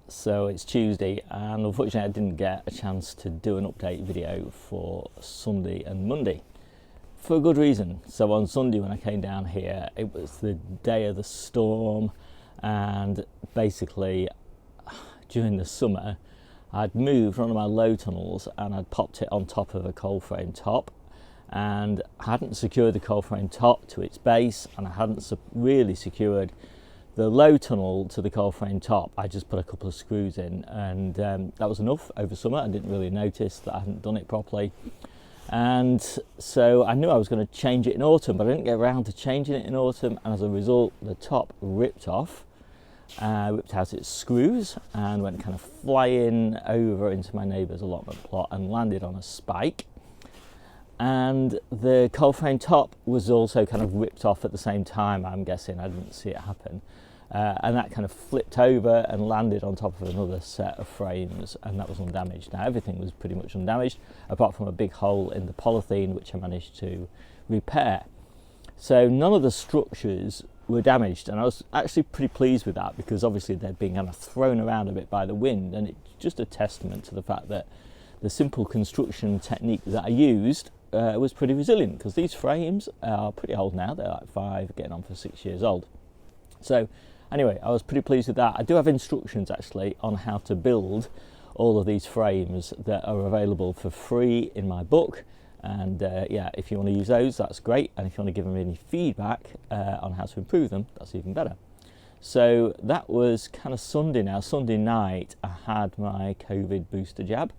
So it's Tuesday, and unfortunately I didn't get a chance to do an update video for Sunday and Monday for a good reason. So on Sunday when I came down here, it was the day of the storm, and basically during the summer I'd moved one of my low tunnels and I'd popped it on top of a coal frame top, and I hadn't secured the coal frame top to its base, and I hadn't really secured the low tunnel to the coal frame top. I just put a couple of screws in, and that was enough over summer. I didn't really notice that I hadn't done it properly, and so I knew I was going to change it in autumn, but I didn't get around to changing it in autumn, and as a result the top ripped off, ripped out its screws and went kind of flying over into my neighbour's allotment plot and landed on a spike. And the coal frame top was also kind of ripped off at the same time, I'm guessing. I didn't see it happen. And that kind of flipped over and landed on top of another set of frames, and that was undamaged. Now everything was pretty much undamaged, apart from a big hole in the polythene, which I managed to repair. So none of the structures were damaged, and I was actually pretty pleased with that, because obviously they'd been kind of thrown around a bit by the wind, and it's just a testament to the fact that the simple construction technique that I used was pretty resilient, because these frames are pretty old now. They're like 5, getting on for 6 years old. So anyway, I was pretty pleased with that. I do have instructions actually on how to build all of these frames that are available for free in my book, and yeah, if you want to use those, that's great, and if you want to give them any feedback on how to improve them, that's even better. So that was kind of Sunday. Now Sunday night I had my COVID booster jab,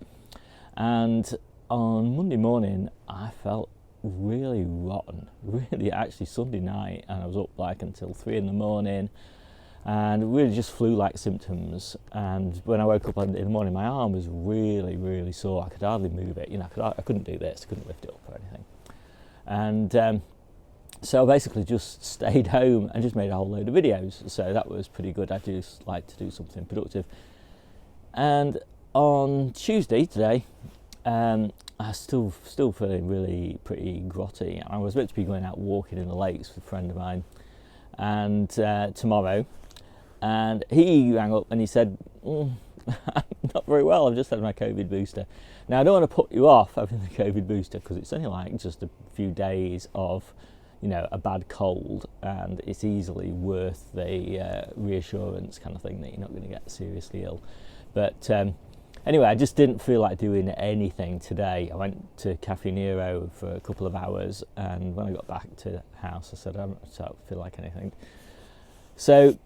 and on Monday morning I felt really rotten, really, actually Sunday night, and I was up like until 3 in the morning, and really just flu-like symptoms. And when I woke up in the morning, my arm was really sore. I could hardly move it, you know. I couldn't do this, I couldn't lift it up or anything. And so I basically just stayed home and just made a whole load of videos. So that was pretty good. I just like to do something productive. And on Tuesday today, I was still feeling really pretty grotty. I was meant to be going out walking in the lakes with a friend of mine, and tomorrow, and he rang up and he said, I'm not very well, I've just had my COVID booster. Now I don't want to put you off having the COVID booster, because it's only like just a few days of, you know, a bad cold, and it's easily worth the reassurance kind of thing that you're not going to get seriously ill. But anyway, I just didn't feel like doing anything today. I went to Cafe Nero for a couple of hours, and when I got back to the house I said I don't feel like anything. So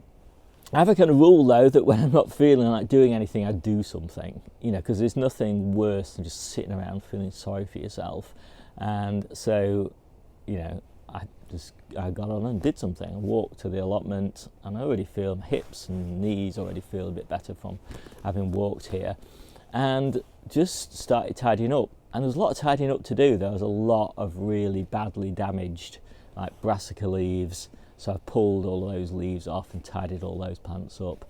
I have a kind of rule though, that when I'm not feeling like doing anything, I do something, you know, because there's nothing worse than just sitting around feeling sorry for yourself. And so, you know, I got on and did something. I walked to the allotment, and I already feel my hips and knees already feel a bit better from having walked here, and just started tidying up. And there's a lot of tidying up to do. There was a lot of really badly damaged like brassica leaves, so I pulled all those leaves off and tidied all those plants up.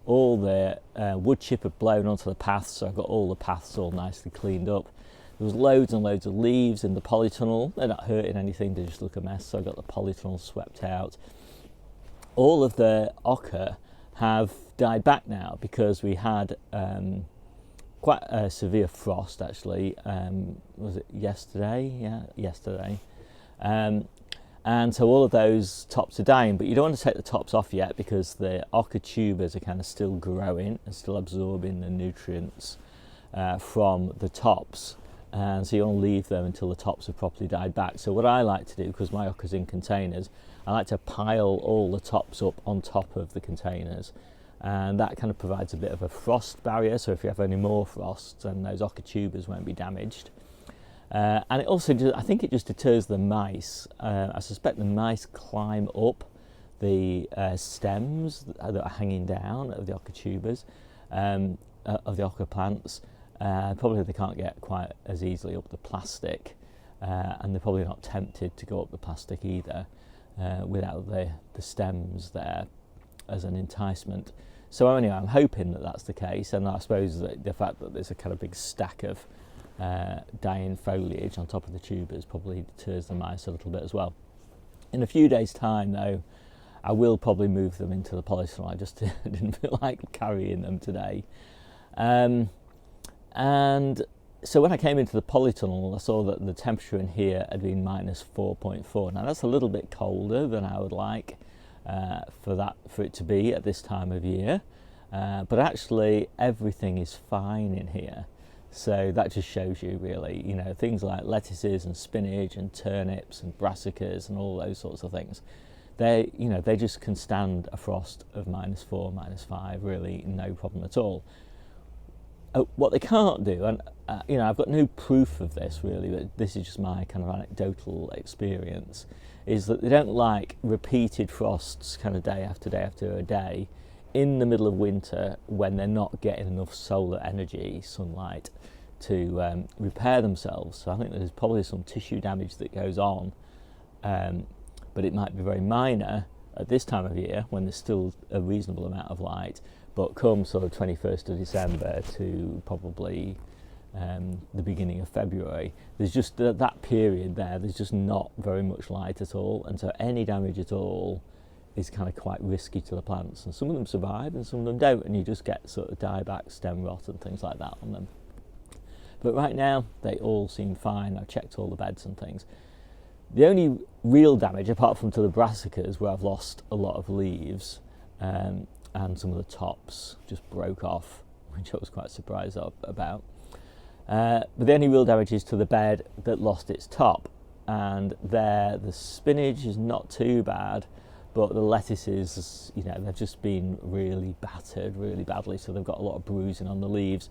All the wood chip had blown onto the paths, so I got all the paths all nicely cleaned up. There was loads and loads of leaves in the polytunnel. They're not hurting anything, they just look a mess, so I got the polytunnel swept out. All of the ochre have died back now, because we had quite a severe frost actually. Was it yesterday? Yeah, yesterday. And so all of those tops are dying, but you don't want to take the tops off yet, because the ochre tubers are kind of still growing and still absorbing the nutrients from the tops. And so you want to leave them until the tops have properly died back. So what I like to do, because my ochre's in containers, I like to pile all the tops up on top of the containers, and that kind of provides a bit of a frost barrier, so if you have any more frost, then those ochre tubers won't be damaged. And it also, I think it just deters the mice. I suspect the mice climb up the stems that are hanging down of the ochre tubers, of the ochre plants. Probably they can't get quite as easily up the plastic, and they're probably not tempted to go up the plastic either, without the stems there as an enticement. So anyway, I'm hoping that that's the case, and I suppose that the fact that there's a kind of big stack of dying foliage on top of the tubers probably deters the mice a little bit as well. In a few days' time though, I will probably move them into the polytunnel. I just didn't feel like carrying them today. And so when I came into the polytunnel, I saw that the temperature in here had been minus 4.4. Now that's a little bit colder than I would like for it to be at this time of year. But actually everything is fine in here. So that just shows you really, you know, things like lettuces and spinach and turnips and brassicas and all those sorts of things. They, you know, they just can stand a frost of minus 4, minus 5, really no problem at all. What they can't do, and you know, I've got no proof of this really, but this is just my kind of anecdotal experience, is that they don't like repeated frosts kind of day after day after day in the middle of winter when they're not getting enough solar energy, sunlight, to repair themselves. So I think there's probably some tissue damage that goes on, but it might be very minor at this time of year when there's still a reasonable amount of light. But come sort of 21st of December to probably the beginning of February, there's just that period there's just not very much light at all, and so any damage at all is kind of quite risky to the plants, and some of them survive and some of them don't, and you just get sort of dieback, stem rot and things like that on them. But right now they all seem fine. I've checked all the beds and things. The only real damage, apart from to the brassicas where I've lost a lot of leaves, and some of the tops just broke off, which I was quite surprised about. But the only real damage is to the bed that lost its top, and there the spinach is not too bad, but the lettuces, you know, they've just been really battered really badly, so they've got a lot of bruising on the leaves.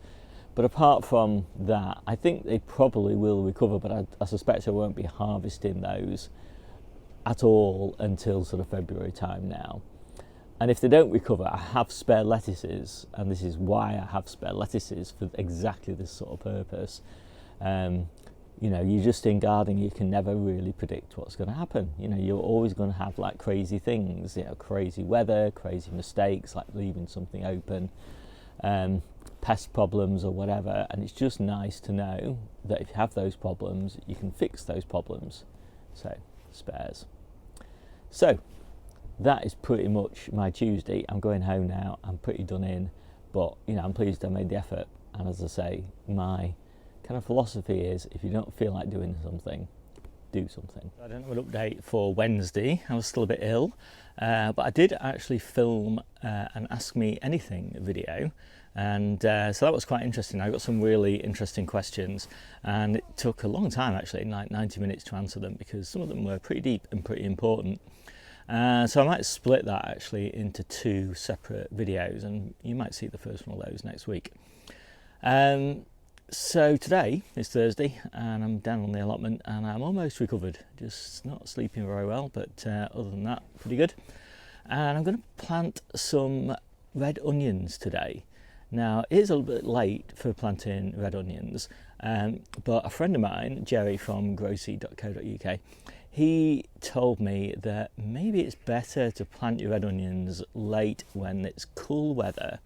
But apart from that, I think they probably will recover, but I suspect I won't be harvesting those at all until sort of February time now. And if they don't recover, I have spare lettuces, and this is why I have spare lettuces, for exactly this sort of purpose. You know, you're just in gardening, you can never really predict what's going to happen. You know, you're always going to have like crazy things, you know, crazy weather, crazy mistakes, like leaving something open, pest problems or whatever. And it's just nice to know that if you have those problems, you can fix those problems. So, spares. So, that is pretty much my Tuesday. I'm going home now, I'm pretty done in, but you know, I'm pleased I made the effort. And as I say, my kind of philosophy is, if you don't feel like doing something, do something. I don't have an update for Wednesday. I was still a bit ill, but I did actually film an Ask Me Anything video, and so that was quite interesting. I got some really interesting questions, and it took a long time actually, like 90 minutes to answer them, because some of them were pretty deep and pretty important. So I might split that actually into 2 separate videos, and you might see the first one of those next week. So today is Thursday, and I'm down on the allotment, and I'm almost recovered, just not sleeping very well, but other than that, pretty good. And I'm going to plant some red onions today. Now, it is a little bit late for planting red onions, but a friend of mine, Jerry from growseed.co.uk, he told me that maybe it's better to plant your red onions late when it's cool weather.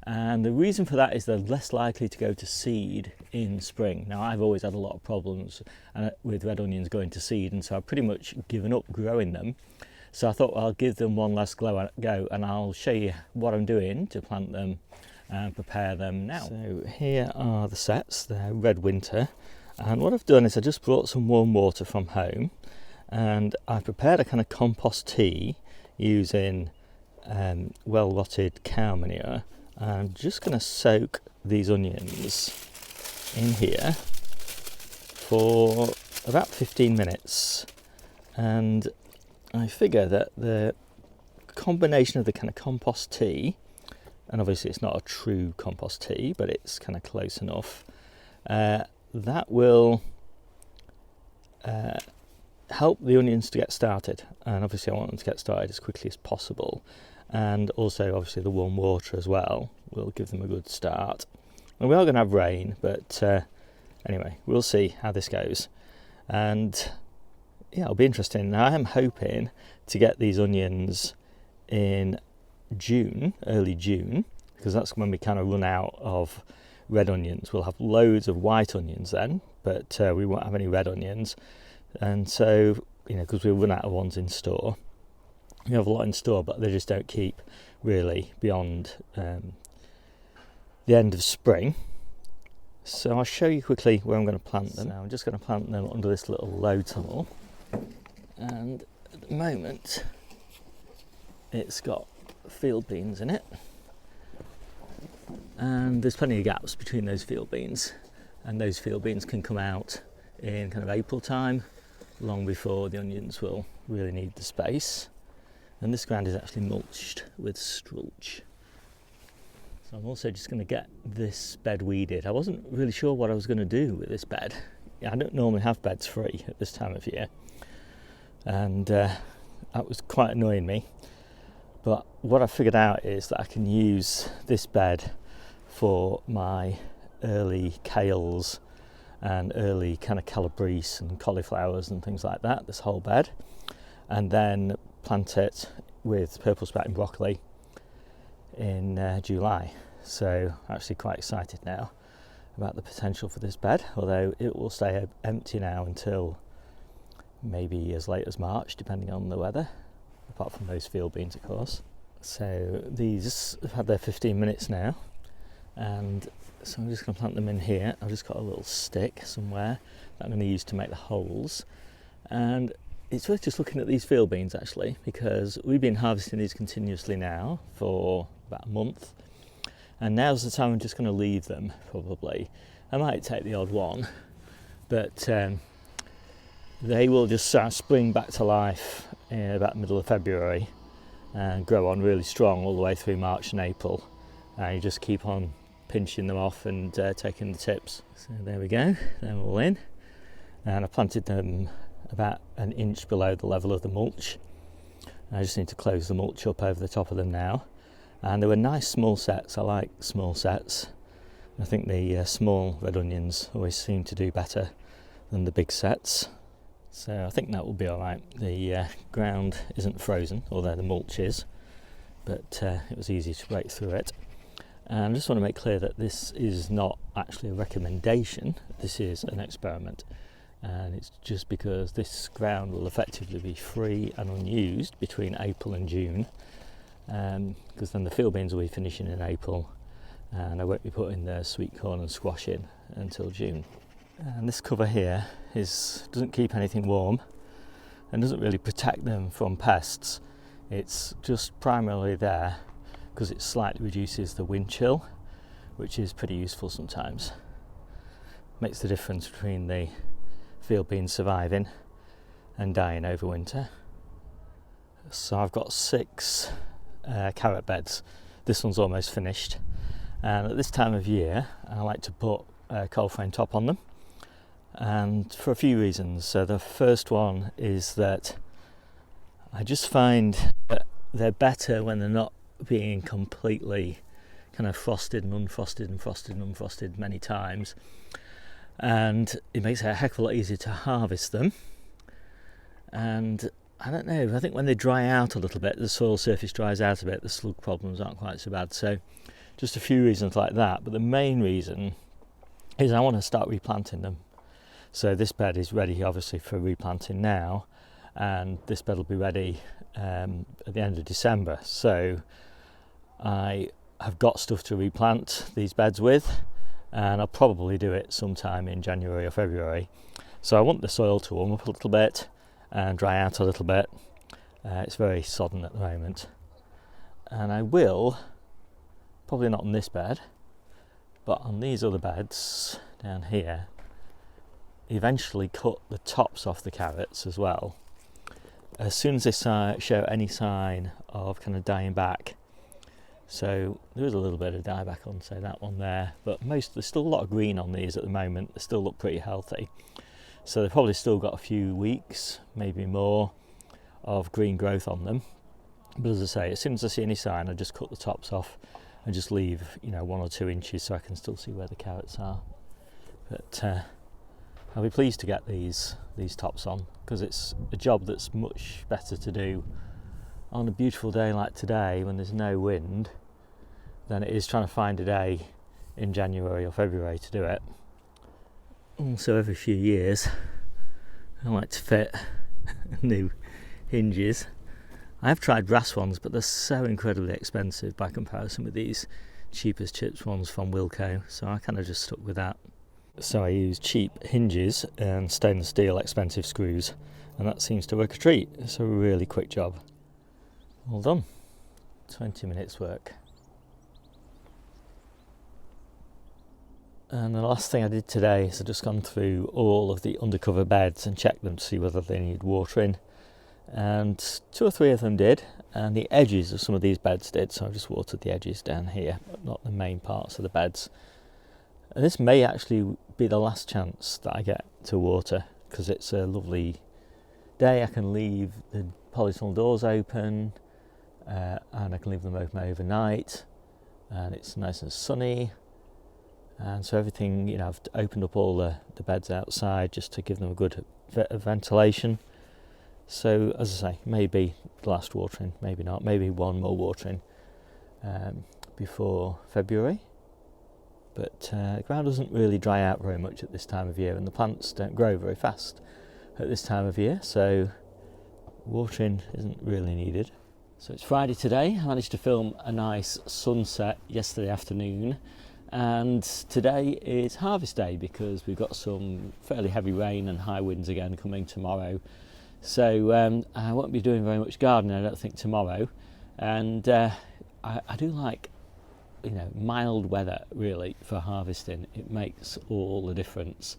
And the reason for that is they're less likely to go to seed in spring. Now, I've always had a lot of problems with red onions going to seed, and so I've pretty much given up growing them. So I thought, well, I'll give them one last go, and I'll show you what I'm doing to plant them and prepare them now. So here are the sets. They're red winter, and what I've done is I just brought some warm water from home, and I've prepared a kind of compost tea using well-rotted cow manure. I'm just going to soak these onions in here for about 15 minutes, and I figure that the combination of the kind of compost tea, and obviously it's not a true compost tea, but it's kind of close enough, that will help the onions to get started. And obviously I want them to get started as quickly as possible. And also obviously the warm water as well will give them a good start. And we are going to have rain, but anyway, we'll see how this goes. And yeah, it'll be interesting. Now, I am hoping to get these onions in June, early June, because that's when we kind of run out of red onions. We'll have loads of white onions then, but we won't have any red onions. And so, you know, because we'll run out of ones in store. We have a lot in store, but they just don't keep really beyond the end of spring. So I'll show you quickly where I'm going to plant them. Now I'm just going to plant them under this little low tunnel, and at the moment it's got field beans in it, and there's plenty of gaps between those field beans, and those field beans can come out in kind of April time, long before the onions will really need the space. And this ground is actually mulched with mulch. So I'm also just going to get this bed weeded. I wasn't really sure what I was going to do with this bed. I don't normally have beds free at this time of year, and that was quite annoying me. But what I figured out is that I can use this bed for my early kales and early kind of calabrese and cauliflowers and things like that, this whole bed, and then plant it with purple sprouting broccoli in July. So I'm actually quite excited now about the potential for this bed, although it will stay empty now until maybe as late as March, depending on the weather, apart from those field beans, of course. So these have had their 15 minutes now, and so I'm just going to plant them in here. I've just got a little stick somewhere that I'm going to use to make the holes, and it's worth just looking at these field beans actually, because we've been harvesting these continuously now for about a month, and now's the time I'm just going to leave them. Probably I might take the odd one, but they will just start spring back to life in about the middle of February and grow on really strong all the way through March and April, and you just keep on pinching them off and taking the tips. So there we go, they're all in, and I planted them about an inch below the level of the mulch. I just need to close the mulch up over the top of them now, and they were nice small sets. I like small sets. I think the small red onions always seem to do better than the big sets, so I think that will be alright. The ground isn't frozen, although the mulch is, but it was easy to break through it. And I just want to make clear that this is not actually a recommendation, this is an experiment. And it's just because this ground will effectively be free and unused between April and June, because then the field beans will be finishing in April, and I won't be putting the sweet corn and squash in until June. And this cover here doesn't keep anything warm and doesn't really protect them from pests. It's just primarily there because it slightly reduces the wind chill, which is pretty useful sometimes. Makes the difference between the field beans surviving and dying over winter. So I've got 6 carrot beds. This one's almost finished, and at this time of year I like to put a cold frame top on them, and for a few reasons. So the first one is that I just find that they're better when they're not being completely kind of frosted and unfrosted and frosted and unfrosted many times, and it makes it a heck of a lot easier to harvest them. And I don't know, I think when they dry out a little bit, the soil surface dries out a bit, the slug problems aren't quite so bad. So just a few reasons like that, but the main reason is I want to start replanting them. So this bed is ready obviously for replanting now, and this bed will be ready at the end of December. So I have got stuff to replant these beds with, and I'll probably do it sometime in January or February. So I want the soil to warm up a little bit and dry out a little bit. It's very sodden at the moment, and I will, probably not on this bed, but on these other beds down here, eventually cut the tops off the carrots as well. As soon as they show any sign of kind of dying back. So there is a little bit of dieback on, say, that one there, but there's still a lot of green on these at the moment. They still look pretty healthy, so they've probably still got a few weeks, maybe more, of green growth on them. But as I say, as soon as I see any sign, I just cut the tops off and just leave 1 or 2 inches so I can still see where the carrots are. But I'll be pleased to get these tops on, because it's a job that's much better to do on a beautiful day like today when there's no wind than it is trying to find a day in January or February to do it. Also, every few years I like to fit new hinges I have tried brass ones, but they're so incredibly expensive by comparison with these cheapest chips ones from Wilko, so I kind of just stuck with that. So I use cheap hinges and stainless steel expensive screws, and that seems to work a treat. It's a really quick job. All done. 20 minutes work. And the last thing I did today is I've just gone through all of the undercover beds and checked them to see whether they need watering, and 2 or 3 of them did, and the edges of some of these beds did, so I just watered the edges down here, but not the main parts of the beds. And this may actually be the last chance that I get to water, because it's a lovely day. I can leave the polytunnel doors open, and I can leave them open overnight, and it's nice and sunny. And so everything, you know, I've opened up all the beds outside just to give them a good ventilation. So as I say, maybe the last watering, maybe not, maybe one more watering before February. But the ground doesn't really dry out very much at this time of year, and the plants don't grow very fast at this time of year, so watering isn't really needed. So it's Friday today. I managed to film a nice sunset yesterday afternoon, and today is harvest day because we've got some fairly heavy rain and high winds again coming tomorrow. So I won't be doing very much gardening, I don't think, tomorrow. And I do like, you know, mild weather really for harvesting. It makes all the difference.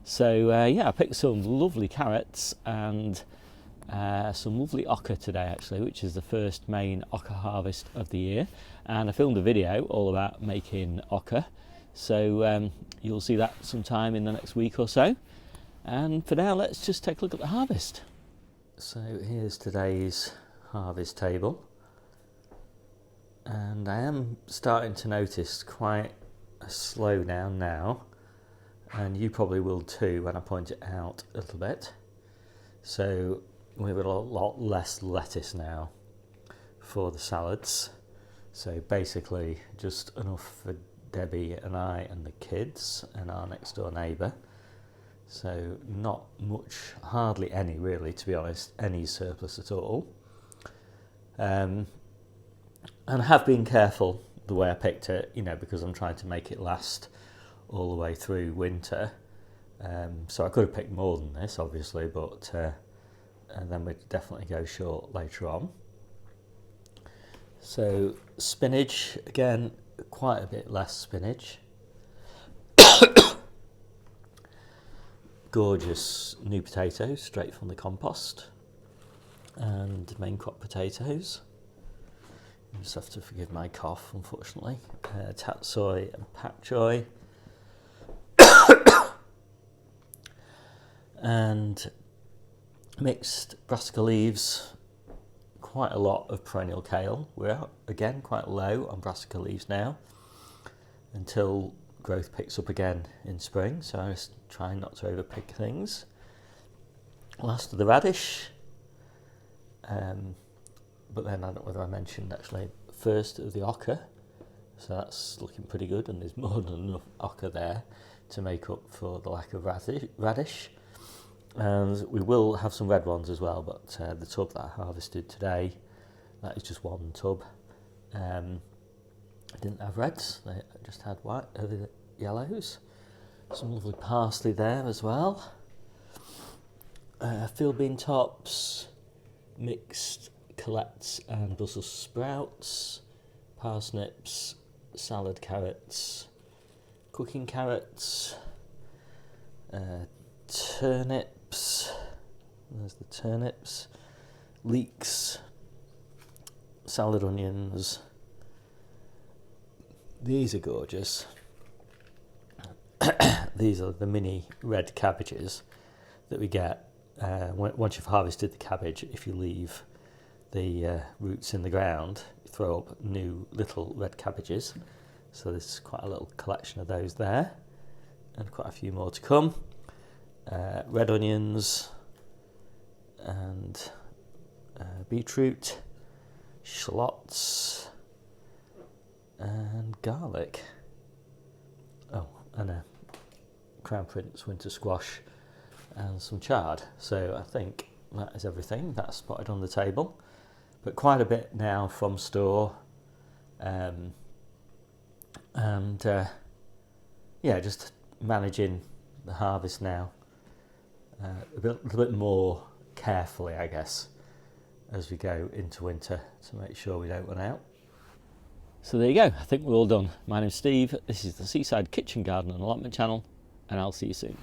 So yeah, I picked some lovely carrots and some lovely ocker today actually, which is the first main ocker harvest of the year, and I filmed a video all about making ocker, so you'll see that sometime in the next week or so. And for now, let's just take a look at the harvest. So here's today's harvest table, and I am starting to notice quite a slowdown now, and you probably will too when I point it out a little bit. So we've got a lot less lettuce now for the salads, so basically just enough for Debbie and I and the kids and our next door neighbour. So not much, hardly any really, to be honest, any surplus at all. And I have been careful the way I picked it, you know, because I'm trying to make it last all the way through winter. So I could have picked more than this, obviously, but and then we'd definitely go short later on. So spinach, again, quite a bit less spinach. Gorgeous new potatoes straight from the compost, and main crop potatoes. You just have to forgive my cough, unfortunately. Tatsoi and pak choi. And mixed brassica leaves, quite a lot of perennial kale. We're again quite low on brassica leaves now until growth picks up again in spring, so I just try not to overpick things. Last of the radish, but then I don't know whether I mentioned actually first of the ocker, so that's looking pretty good, and there's more than enough ocker there to make up for the lack of radish. And we will have some red ones as well, but the tub that I harvested today, that is just one tub. I didn't have reds, I just had white, yellows. Some lovely parsley there as well. Field bean tops, mixed colettes and Brussels sprouts, parsnips, salad carrots, cooking carrots, turnips, there's the turnips, leeks, salad onions. These are gorgeous. These are the mini red cabbages that we get once you've harvested the cabbage. If you leave the roots in the ground, you throw up new little red cabbages. So there's quite a little collection of those there, and quite a few more to come. Red onions and beetroot, shallots and garlic. Oh, and a Crown Prince winter squash and some chard. So I think that is everything that's spotted on the table. but quite a bit now from store, and yeah, just managing the harvest now a little bit more carefully, I guess, as we go into winter, to make sure we don't run out. So there you go, I think we're all done. My name's Steve, this is the Seaside Kitchen Garden and Allotment channel, and I'll see you soon.